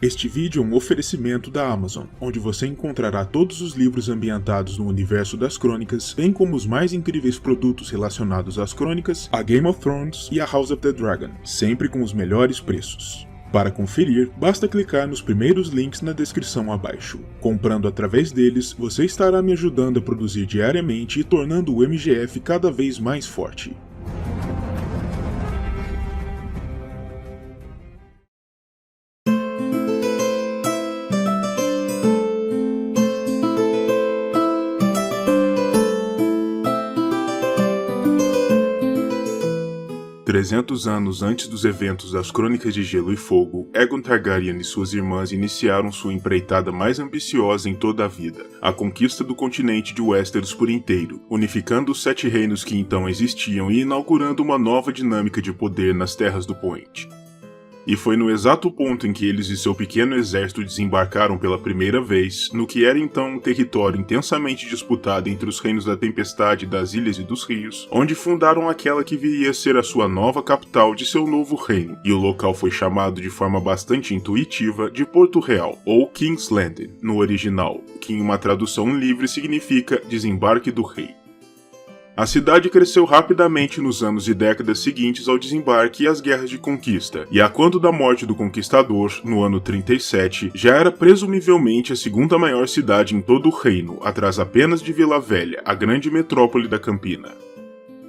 Este vídeo é um oferecimento da Amazon, onde você encontrará todos os livros ambientados no universo das crônicas, bem como os mais incríveis produtos relacionados às crônicas, a Game of Thrones e a House of the Dragon, sempre com os melhores preços. Para conferir, basta clicar nos primeiros links na descrição abaixo. Comprando através deles, você estará me ajudando a produzir diariamente e tornando o MGF cada vez mais forte. Trezentos anos antes dos eventos das Crônicas de Gelo e Fogo, Aegon Targaryen e suas irmãs iniciaram sua empreitada mais ambiciosa em toda a vida, a conquista do continente de Westeros por inteiro, unificando os 7 reinos que então existiam e inaugurando uma nova dinâmica de poder nas terras do Poente. E foi no exato ponto em que eles e seu pequeno exército desembarcaram pela primeira vez, no que era então um território intensamente disputado entre os reinos da Tempestade, das Ilhas e dos Rios, onde fundaram aquela que viria a ser a sua nova capital de seu novo reino, e o local foi chamado de forma bastante intuitiva de Porto Real, ou King's Landing, no original, que em uma tradução livre significa Desembarque do Rei. A cidade cresceu rapidamente nos anos e décadas seguintes ao desembarque e às guerras de conquista, e a quando da morte do conquistador, no ano 37, já era presumivelmente a segunda maior cidade em todo o reino, atrás apenas de Vila Velha, a grande metrópole da Campina.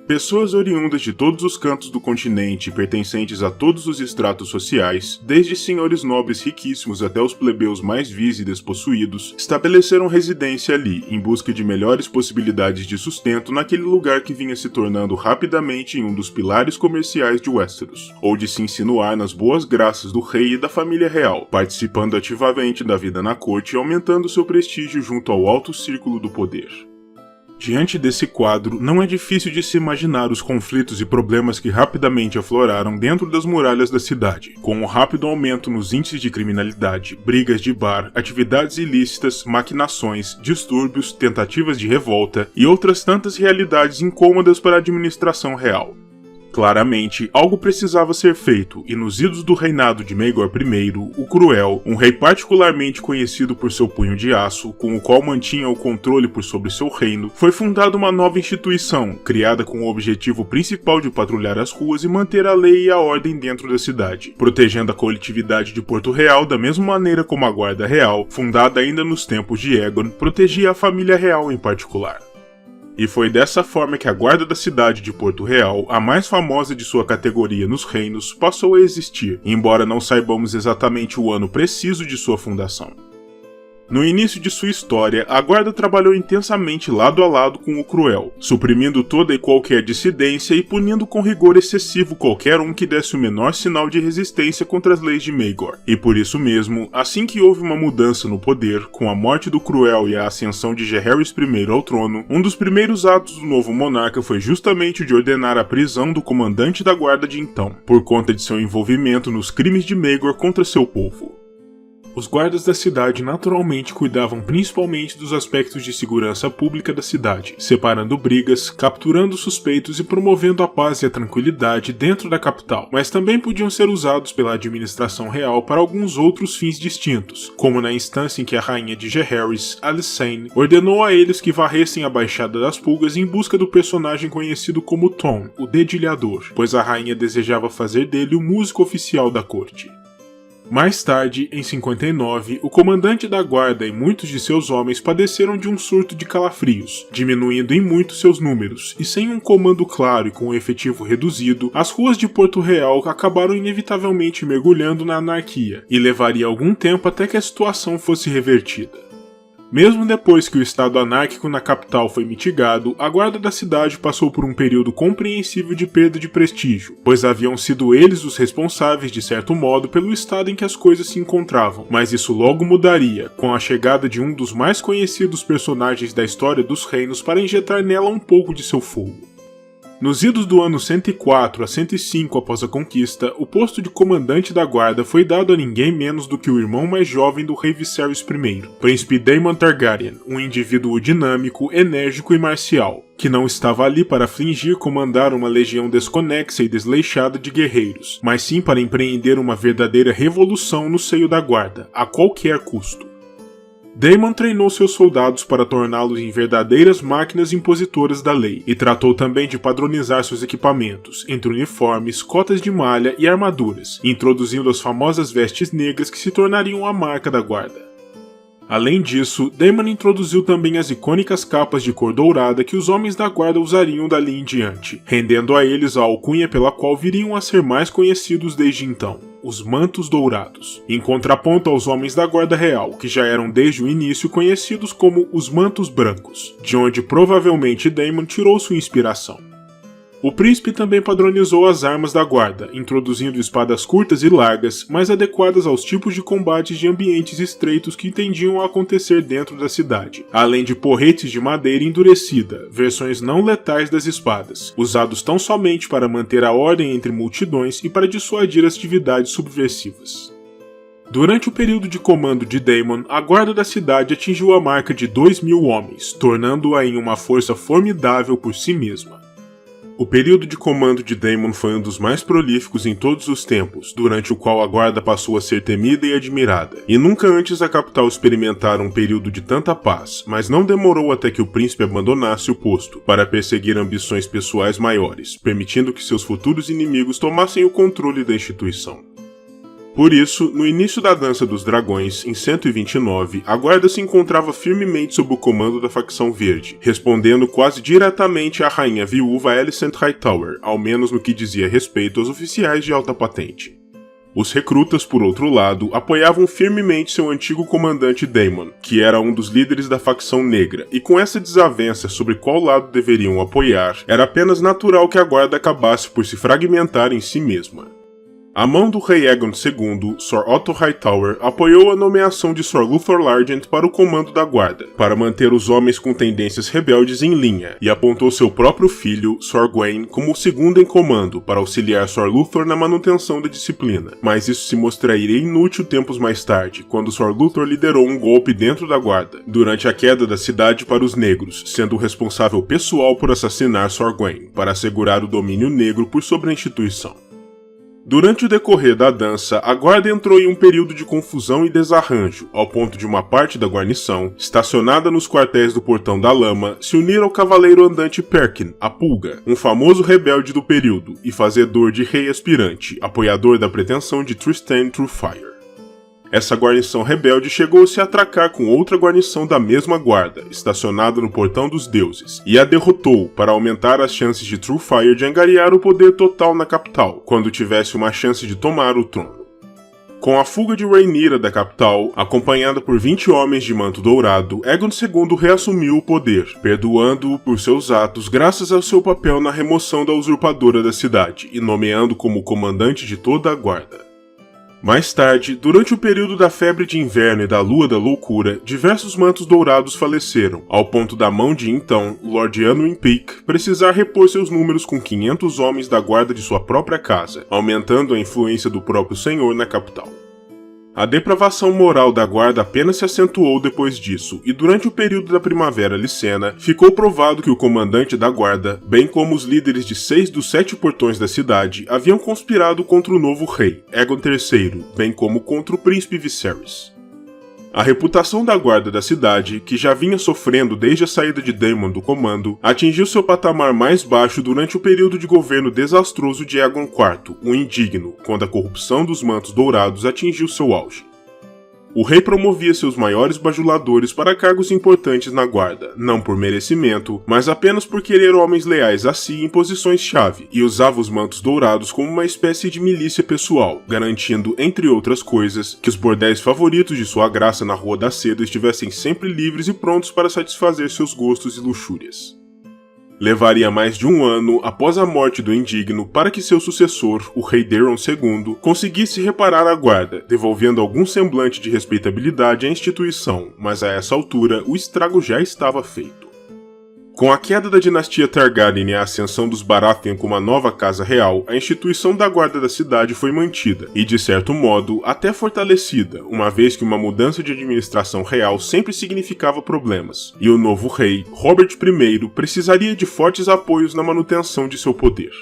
Pessoas oriundas de todos os cantos do continente, pertencentes a todos os estratos sociais, desde senhores nobres riquíssimos até os plebeus mais vis e despossuídos, estabeleceram residência ali, em busca de melhores possibilidades de sustento naquele lugar que vinha se tornando rapidamente em um dos pilares comerciais de Westeros, ou de se insinuar nas boas graças do rei e da família real, participando ativamente da vida na corte e aumentando seu prestígio junto ao alto círculo do poder. Diante desse quadro, não é difícil de se imaginar os conflitos e problemas que rapidamente afloraram dentro das muralhas da cidade, com o rápido aumento nos índices de criminalidade, brigas de bar, atividades ilícitas, maquinações, distúrbios, tentativas de revolta e outras tantas realidades incômodas para a administração real. Claramente, algo precisava ser feito, e nos idos do reinado de Maegor I, o Cruel, um rei particularmente conhecido por seu punho de aço, com o qual mantinha o controle por sobre seu reino, foi fundada uma nova instituição, criada com o objetivo principal de patrulhar as ruas e manter a lei e a ordem dentro da cidade, protegendo a coletividade de Porto Real da mesma maneira como a Guarda Real, fundada ainda nos tempos de Aegon, protegia a família real em particular. E foi dessa forma que a guarda da cidade de Porto Real, a mais famosa de sua categoria nos reinos, passou a existir, embora não saibamos exatamente o ano preciso de sua fundação. No início de sua história, a guarda trabalhou intensamente lado a lado com o Cruel, suprimindo toda e qualquer dissidência e punindo com rigor excessivo qualquer um que desse o menor sinal de resistência contra as leis de Maegor. E por isso mesmo, assim que houve uma mudança no poder, com a morte do Cruel e a ascensão de Jaehaerys I ao trono, um dos primeiros atos do novo monarca foi justamente o de ordenar a prisão do comandante da guarda de então, por conta de seu envolvimento nos crimes de Maegor contra seu povo. Os guardas da cidade naturalmente cuidavam principalmente dos aspectos de segurança pública da cidade, separando brigas, capturando suspeitos e promovendo a paz e a tranquilidade dentro da capital, mas também podiam ser usados pela administração real para alguns outros fins distintos, como na instância em que a rainha de Jaehaerys, Alysanne, ordenou a eles que varressem a Baixada das Pulgas em busca do personagem conhecido como Tom, o Dedilhador, pois a rainha desejava fazer dele o músico oficial da corte. Mais tarde, em 59, o comandante da guarda e muitos de seus homens padeceram de um surto de calafrios, diminuindo em muito seus números, e sem um comando claro e com um efetivo reduzido, as ruas de Porto Real acabaram inevitavelmente mergulhando na anarquia, e levaria algum tempo até que a situação fosse revertida. Mesmo depois que o estado anárquico na capital foi mitigado, a guarda da cidade passou por um período compreensível de perda de prestígio, pois haviam sido eles os responsáveis, de certo modo, pelo estado em que as coisas se encontravam, mas isso logo mudaria, com a chegada de um dos mais conhecidos personagens da história dos reinos para injetar nela um pouco de seu fogo. Nos idos do ano 104 a 105 após a conquista, o posto de comandante da guarda foi dado a ninguém menos do que o irmão mais jovem do rei Viserys I, Príncipe Daemon Targaryen, um indivíduo dinâmico, enérgico e marcial, que não estava ali para fingir comandar uma legião desconexa e desleixada de guerreiros, mas sim para empreender uma verdadeira revolução no seio da guarda, a qualquer custo. Daemon treinou seus soldados para torná-los em verdadeiras máquinas impositoras da lei, e tratou também de padronizar seus equipamentos, entre uniformes, cotas de malha e armaduras, introduzindo as famosas vestes negras que se tornariam a marca da guarda. Além disso, Daemon introduziu também as icônicas capas de cor dourada que os homens da guarda usariam dali em diante, rendendo a eles a alcunha pela qual viriam a ser mais conhecidos desde então, os mantos dourados, em contraponto aos homens da guarda real, que já eram desde o início conhecidos como os mantos brancos, de onde provavelmente Daemon tirou sua inspiração. O príncipe também padronizou as armas da guarda, introduzindo espadas curtas e largas, mais adequadas aos tipos de combates de ambientes estreitos que tendiam a acontecer dentro da cidade, além de porretes de madeira endurecida, versões não letais das espadas, usados tão somente para manter a ordem entre multidões e para dissuadir atividades subversivas. Durante o período de comando de Daemon, a guarda da cidade atingiu a marca de 2.000 homens, tornando-a em uma força formidável por si mesma. O período de comando de Daemon foi um dos mais prolíficos em todos os tempos, durante o qual a guarda passou a ser temida e admirada, e nunca antes a capital experimentara um período de tanta paz, mas não demorou até que o príncipe abandonasse o posto, para perseguir ambições pessoais maiores, permitindo que seus futuros inimigos tomassem o controle da instituição. Por isso, no início da Dança dos Dragões, em 129, a guarda se encontrava firmemente sob o comando da facção verde, respondendo quase diretamente à rainha viúva Alicent Hightower, ao menos no que dizia respeito aos oficiais de alta patente. Os recrutas, por outro lado, apoiavam firmemente seu antigo comandante Daemon, que era um dos líderes da facção negra, e com essa desavença sobre qual lado deveriam apoiar, era apenas natural que a guarda acabasse por se fragmentar em si mesma. A mão do rei Aegon II, Sir Otto Hightower, apoiou a nomeação de Sir Luthor Largent para o comando da guarda, para manter os homens com tendências rebeldes em linha, e apontou seu próprio filho, Sir Gawain, como o segundo em comando, para auxiliar Sir Luthor na manutenção da disciplina, mas isso se mostraria inútil tempos mais tarde, quando Sir Luthor liderou um golpe dentro da guarda, durante a queda da cidade para os negros, sendo o responsável pessoal por assassinar Sir Gawain, para assegurar o domínio negro por sobre a instituição. Durante o decorrer da dança, a guarda entrou em um período de confusão e desarranjo, ao ponto de uma parte da guarnição, estacionada nos quartéis do Portão da Lama, se unir ao cavaleiro andante Perkin, a Pulga, um famoso rebelde do período e fazedor de rei aspirante, apoiador da pretensão de Trystane Truefire. Essa guarnição rebelde chegou-se a atracar com outra guarnição da mesma guarda, estacionada no Portão dos Deuses, e a derrotou para aumentar as chances de Truefire de angariar o poder total na capital, quando tivesse uma chance de tomar o trono. Com a fuga de Rhaenyra da capital, acompanhada por 20 homens de manto dourado, Aegon II reassumiu o poder, perdoando-o por seus atos graças ao seu papel na remoção da usurpadora da cidade, e nomeando como comandante de toda a guarda. Mais tarde, durante o período da febre de inverno e da lua da loucura, diversos mantos dourados faleceram, ao ponto da mão de então, Lord Anwin Peake, precisar repor seus números com 500 homens da guarda de sua própria casa, aumentando a influência do próprio senhor na capital. A depravação moral da guarda apenas se acentuou depois disso, e durante o período da Primavera Licena, ficou provado que o comandante da guarda, bem como os líderes de 6 dos 7 portões da cidade, haviam conspirado contra o novo rei, Aegon III, bem como contra o príncipe Viserys. A reputação da guarda da cidade, que já vinha sofrendo desde a saída de Daemon do comando, atingiu seu patamar mais baixo durante o período de governo desastroso de Aegon IV, o Indigno, quando a corrupção dos mantos dourados atingiu seu auge. O rei promovia seus maiores bajuladores para cargos importantes na guarda, não por merecimento, mas apenas por querer homens leais a si em posições-chave, e usava os mantos dourados como uma espécie de milícia pessoal, garantindo, entre outras coisas, que os bordéis favoritos de sua graça na Rua da Seda estivessem sempre livres e prontos para satisfazer seus gostos e luxúrias. Levaria mais de um ano após a morte do Indigno para que seu sucessor, o rei Daeron II, conseguisse reparar a guarda, devolvendo algum semblante de respeitabilidade à instituição, mas a essa altura o estrago já estava feito. Com a queda da dinastia Targaryen e a ascensão dos Baratheon como a nova casa real, a instituição da guarda da cidade foi mantida e, de certo modo, até fortalecida, uma vez que uma mudança de administração real sempre significava problemas, e o novo rei, Robert I, precisaria de fortes apoios na manutenção de seu poder.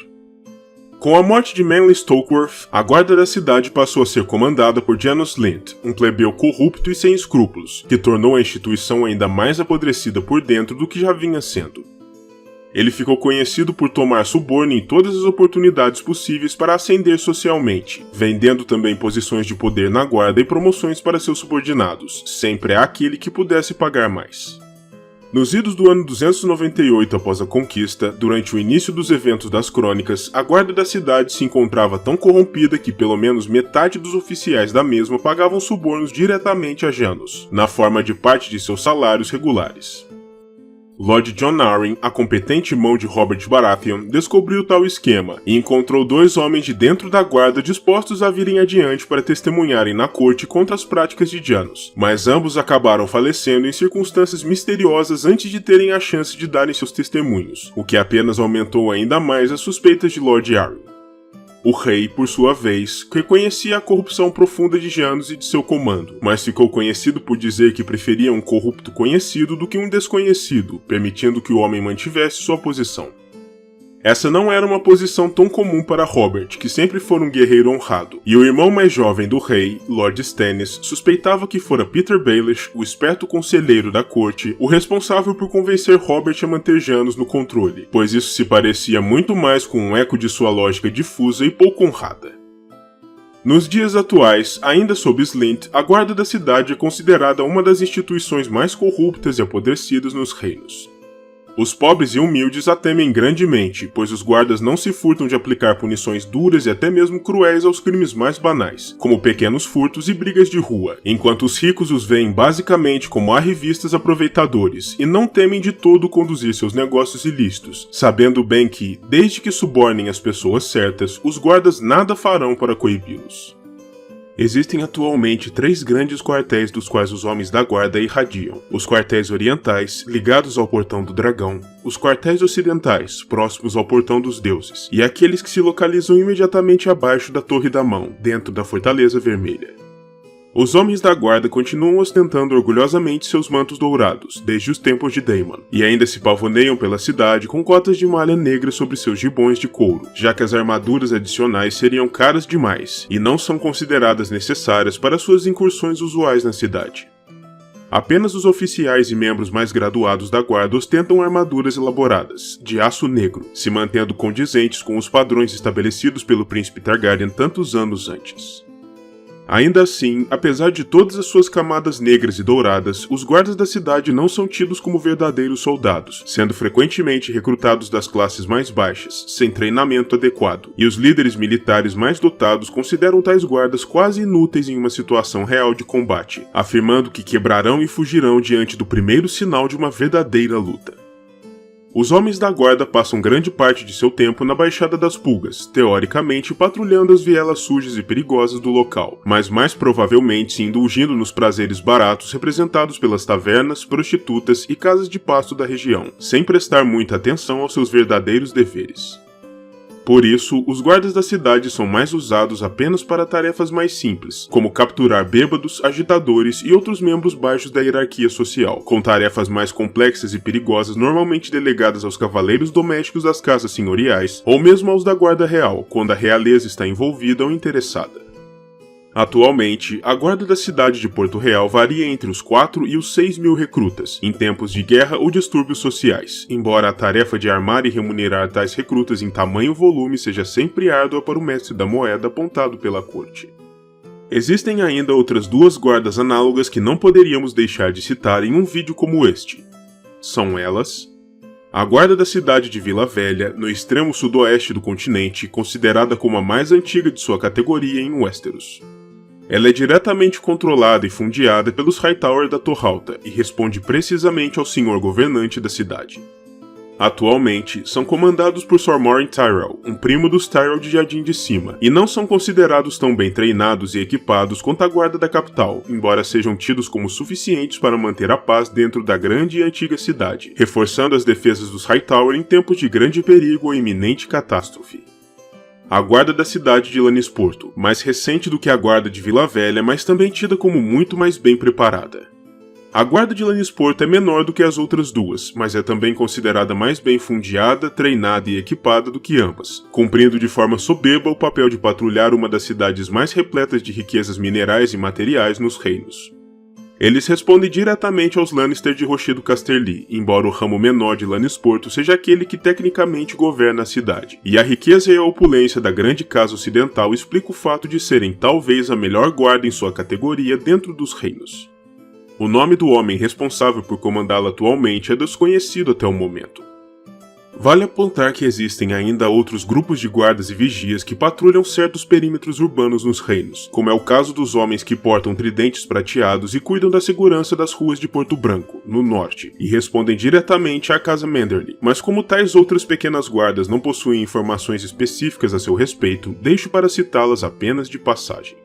Com a morte de Manly Stokeworth, a guarda da cidade passou a ser comandada por Janos Slynt, um plebeu corrupto e sem escrúpulos, que tornou a instituição ainda mais apodrecida por dentro do que já vinha sendo. Ele ficou conhecido por tomar suborno em todas as oportunidades possíveis para ascender socialmente, vendendo também posições de poder na guarda e promoções para seus subordinados, sempre àquele que pudesse pagar mais. Nos idos do ano 298 após a conquista, durante o início dos eventos das crônicas, a guarda da cidade se encontrava tão corrompida que pelo menos metade dos oficiais da mesma pagavam subornos diretamente a Janos, na forma de parte de seus salários regulares. Lord Jon Arryn, a competente mão de Robert Baratheon, descobriu tal esquema e encontrou dois homens de dentro da guarda dispostos a virem adiante para testemunharem na corte contra as práticas de Janos, mas ambos acabaram falecendo em circunstâncias misteriosas antes de terem a chance de darem seus testemunhos, o que apenas aumentou ainda mais as suspeitas de Lord Arryn. O rei, por sua vez, reconhecia a corrupção profunda de Janos e de seu comando, mas ficou conhecido por dizer que preferia um corrupto conhecido do que um desconhecido, permitindo que o homem mantivesse sua posição. Essa não era uma posição tão comum para Robert, que sempre fora um guerreiro honrado, e o irmão mais jovem do rei, Lord Stannis, suspeitava que fora Petyr Baelish, o esperto conselheiro da corte, o responsável por convencer Robert a manter Janos no controle, pois isso se parecia muito mais com um eco de sua lógica difusa e pouco honrada. Nos dias atuais, ainda sob Slynt, a guarda da cidade é considerada uma das instituições mais corruptas e apodrecidas nos reinos. Os pobres e humildes a temem grandemente, pois os guardas não se furtam de aplicar punições duras e até mesmo cruéis aos crimes mais banais, como pequenos furtos e brigas de rua, enquanto os ricos os veem basicamente como arrivistas aproveitadores e não temem de todo conduzir seus negócios ilícitos, sabendo bem que, desde que subornem as pessoas certas, os guardas nada farão para coibi-los. Existem atualmente 3 grandes quartéis dos quais os homens da guarda irradiam: os quartéis orientais, ligados ao Portão do Dragão, os quartéis ocidentais, próximos ao Portão dos Deuses, e aqueles que se localizam imediatamente abaixo da Torre da Mão, dentro da Fortaleza Vermelha. Os homens da guarda continuam ostentando orgulhosamente seus mantos dourados, desde os tempos de Daemon, e ainda se pavoneiam pela cidade com cotas de malha negra sobre seus gibões de couro, já que as armaduras adicionais seriam caras demais, e não são consideradas necessárias para suas incursões usuais na cidade. Apenas os oficiais e membros mais graduados da guarda ostentam armaduras elaboradas, de aço negro, se mantendo condizentes com os padrões estabelecidos pelo príncipe Targaryen tantos anos antes. Ainda assim, apesar de todas as suas camadas negras e douradas, os guardas da cidade não são tidos como verdadeiros soldados, sendo frequentemente recrutados das classes mais baixas, sem treinamento adequado, e os líderes militares mais dotados consideram tais guardas quase inúteis em uma situação real de combate, afirmando que quebrarão e fugirão diante do primeiro sinal de uma verdadeira luta. Os homens da guarda passam grande parte de seu tempo na Baixada das Pulgas, teoricamente patrulhando as vielas sujas e perigosas do local, mas mais provavelmente se indulgindo nos prazeres baratos representados pelas tavernas, prostitutas e casas de pasto da região, sem prestar muita atenção aos seus verdadeiros deveres. Por isso, os guardas da cidade são mais usados apenas para tarefas mais simples, como capturar bêbados, agitadores e outros membros baixos da hierarquia social, com tarefas mais complexas e perigosas normalmente delegadas aos cavaleiros domésticos das casas senhoriais, ou mesmo aos da guarda real, quando a realeza está envolvida ou interessada. Atualmente, a guarda da cidade de Porto Real varia entre os 4 e os 6 mil recrutas, em tempos de guerra ou distúrbios sociais, embora a tarefa de armar e remunerar tais recrutas em tamanho e volume seja sempre árdua para o mestre da moeda apontado pela corte. Existem ainda outras 2 guardas análogas que não poderíamos deixar de citar em um vídeo como este. São elas: a guarda da cidade de Vila Velha, no extremo sudoeste do continente, considerada como a mais antiga de sua categoria em Westeros. Ela é diretamente controlada e fundeada pelos Hightower da Torralta e responde precisamente ao senhor governante da cidade. Atualmente, são comandados por Sor Morin Tyrell, um primo dos Tyrell de Jardim de Cima, e não são considerados tão bem treinados e equipados quanto a guarda da capital, embora sejam tidos como suficientes para manter a paz dentro da grande e antiga cidade, reforçando as defesas dos Hightower em tempos de grande perigo ou iminente catástrofe. A guarda da cidade de Lannisporto, mais recente do que a guarda de Vila Velha, mas também tida como muito mais bem preparada. A guarda de Lannisporto é menor do que as outras duas, mas é também considerada mais bem fundeada, treinada e equipada do que ambas, cumprindo de forma soberba o papel de patrulhar uma das cidades mais repletas de riquezas minerais e materiais nos reinos. Eles respondem diretamente aos Lannister de Rochedo Casterly, embora o ramo menor de Lannisporto seja aquele que tecnicamente governa a cidade, e a riqueza e a opulência da grande casa ocidental explica o fato de serem talvez a melhor guarda em sua categoria dentro dos reinos. O nome do homem responsável por comandá-la atualmente é desconhecido até o momento. Vale apontar que existem ainda outros grupos de guardas e vigias que patrulham certos perímetros urbanos nos reinos, como é o caso dos homens que portam tridentes prateados e cuidam da segurança das ruas de Porto Branco, no norte, e respondem diretamente à Casa Manderly, mas como tais outras pequenas guardas não possuem informações específicas a seu respeito, deixo para citá-las apenas de passagem.